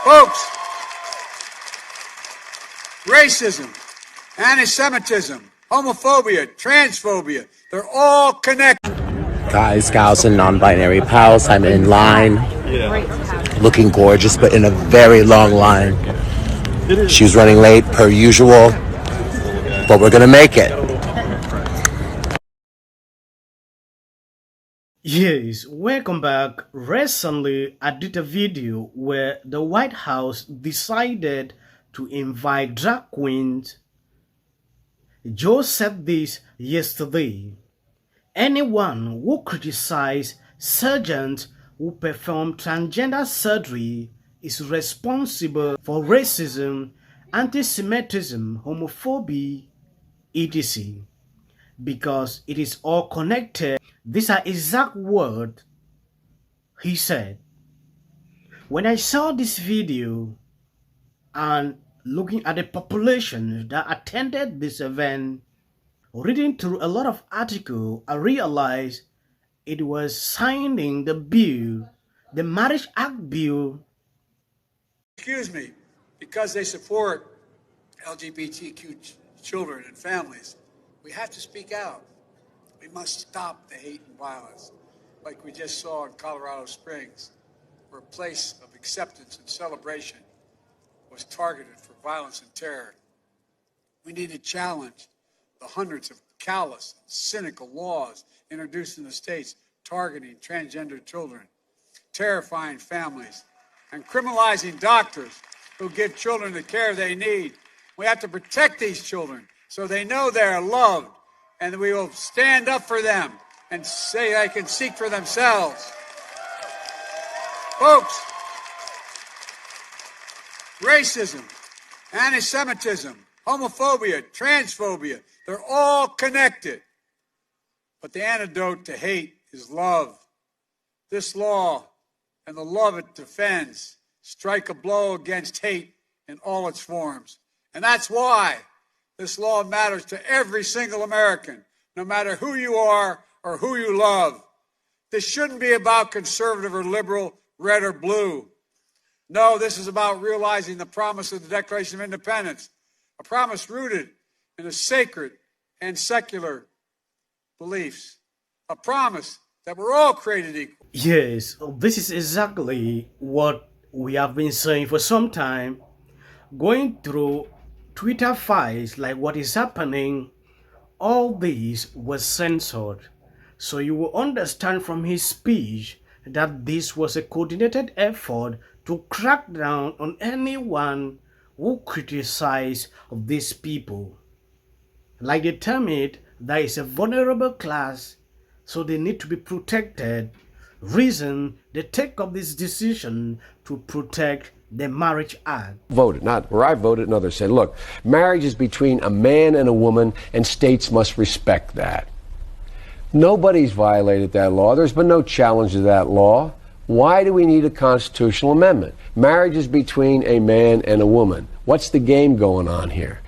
Folks, racism, anti-Semitism, homophobia, transphobia, they're all connected. Guys, gals, and non-binary pals, I'm in line, looking gorgeous, but in a very long line. She was running late, per usual, but we're gonna make it. Yes, welcome back. Recently, I did a video where the White House decided to invite drag queens. Joe said this yesterday. Anyone who criticizes surgeons who perform transgender surgery is responsible for racism, anti-Semitism, homophobia, etc. Because it is all connected. These are exact words he said. When I saw this video and looking at the population that attended this event, reading through a lot of articles, I realized it was signing the bill, the Marriage Act bill. Excuse me, because they support LGBTQ children and families, we have to speak out. We must stop the hate and violence, like we just saw in Colorado Springs, where a place of acceptance and celebration was targeted for violence and terror. We need to challenge the hundreds of callous and cynical laws introduced in the states targeting transgender children, terrifying families, and criminalizing doctors who give children the care they need. We have to protect these children so they know they're loved, and we will stand up for them and say they can seek for themselves. Folks, racism, anti-Semitism, homophobia, transphobia, they're all connected. But the antidote to hate is love. This law and the love it defends strike a blow against hate in all its forms. And that's why this law matters to every single American, no matter who you are or who you love. This shouldn't be about conservative or liberal, red or blue. No, this is about realizing the promise of the Declaration of Independence, a promise rooted in the sacred and secular beliefs, a promise that we're all created equal. Yes, this is exactly what we have been saying for some time. Going through Twitter files like what is happening, all this was censored. So you will understand from his speech that this was a coordinated effort to crack down on anyone who criticized these people. Like they term it, there is a vulnerable class, so they need to be protected. Reason they take up this decision to protect the Marriage Act. Voted, not where I voted and others said, look, marriage is between a man and a woman and states must respect that. Nobody's violated that law. There's been no challenge to that law. Why do we need a constitutional amendment? Marriage is between a man and a woman. What's the game going on here?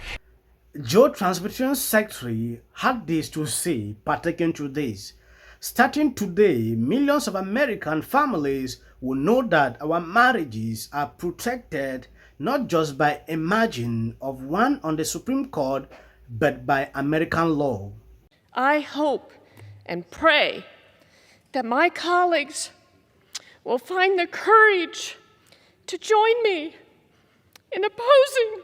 Joe Transportation Secretary had this to say pertaining to this. Starting today, millions of American families will know that our marriages are protected not just by a margin of one on the Supreme Court, but by American law. I hope and pray that my colleagues will find the courage to join me in opposing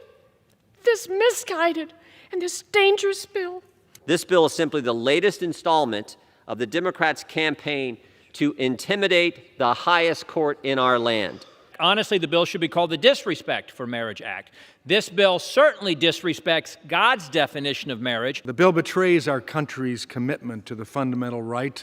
this misguided and this dangerous bill. This bill is simply the latest installment of the Democrats' campaign to intimidate the highest court in our land. Honestly, the bill should be called the Disrespect for Marriage Act. This bill certainly disrespects God's definition of marriage. The bill betrays our country's commitment to the fundamental right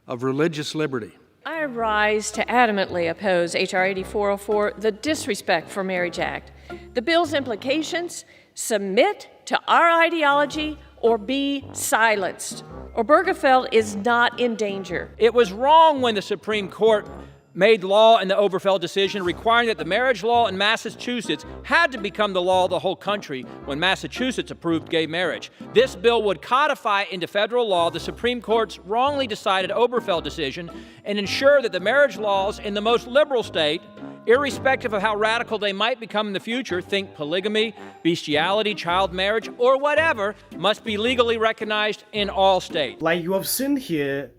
of religious liberty. I rise to adamantly oppose H.R. 8404, the Disrespect for Marriage Act. The bill's implications: submit to our ideology or be silenced. Obergefell is not in danger. It was wrong when the Supreme Court made law in the Obergefell decision requiring that the marriage law in Massachusetts had to become the law of the whole country when Massachusetts approved gay marriage. This bill would codify into federal law the Supreme Court's wrongly decided Obergefell decision and ensure that the marriage laws in the most liberal state irrespective of how radical they might become in the future. Think polygamy, bestiality, child marriage, or whatever, must be legally recognized in all states. Like you have seen here,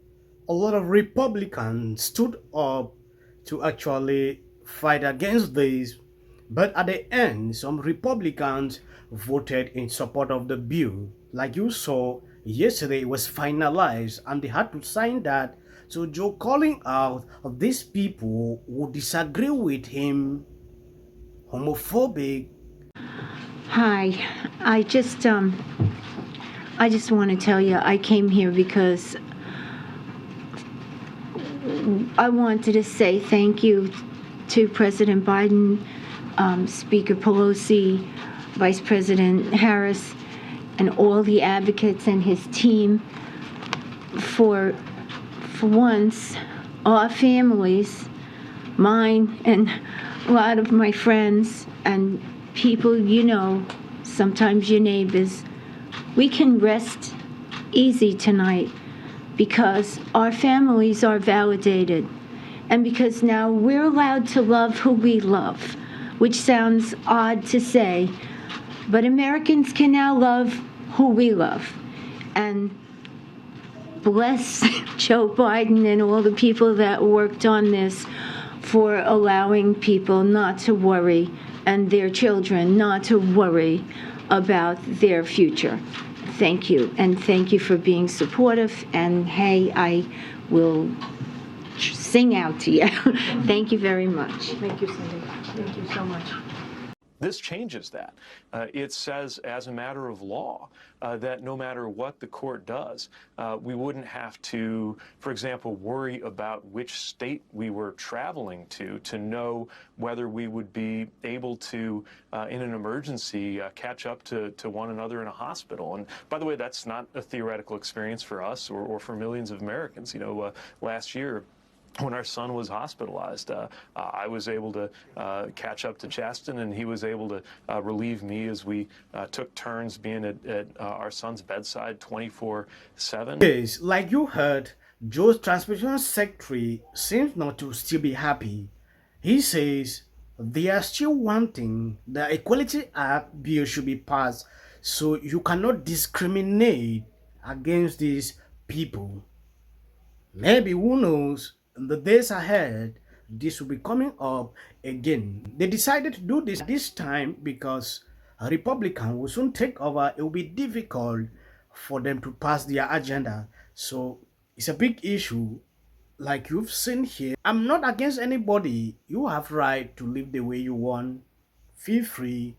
a lot of Republicans stood up to actually fight against this, but at the end, some Republicans voted in support of the bill. Like you saw yesterday, it was finalized and they had to sign that. So Joe calling out of these people who disagree with him, homophobic. Hi, I just want to tell you I came here because I wanted to say thank you to President Biden, Speaker Pelosi, Vice President Harris, and all the advocates and his team for once, our families, mine and a lot of my friends and people you know, sometimes your neighbors, we can rest easy tonight because our families are validated and because now we're allowed to love who we love, which sounds odd to say, but Americans can now love who we love. And bless Joe Biden and all the people that worked on this for allowing people not to worry and their children not to worry about their future. Thank you, and thank you for being supportive, and hey, I will sing out to you. Thank you very much. Thank you, Cyndi. Thank you so much. This changes that. It says, as a matter of law, that no matter what the court does, we wouldn't have to, for example, worry about which state we were traveling to know whether we would be able to, in an emergency, catch up to one another in a hospital. And by the way, that's not a theoretical experience for us or for millions of Americans. You know, last year, when our son was hospitalized, I was able to catch up to Chasten, and he was able to relieve me as we took turns being at our son's bedside 24/7. Yes, like you heard, Joe's transportation secretary seems not to still be happy. He says they are still wanting the Equality Act bill should be passed, so you cannot discriminate against these people. Maybe, who knows, in the days ahead, this will be coming up again. They decided to do this time because a Republican will soon take over. It will be difficult for them to pass their agenda. So it's a big issue. Like you've seen here, I'm not against anybody. You have right to live the way you want. Feel free.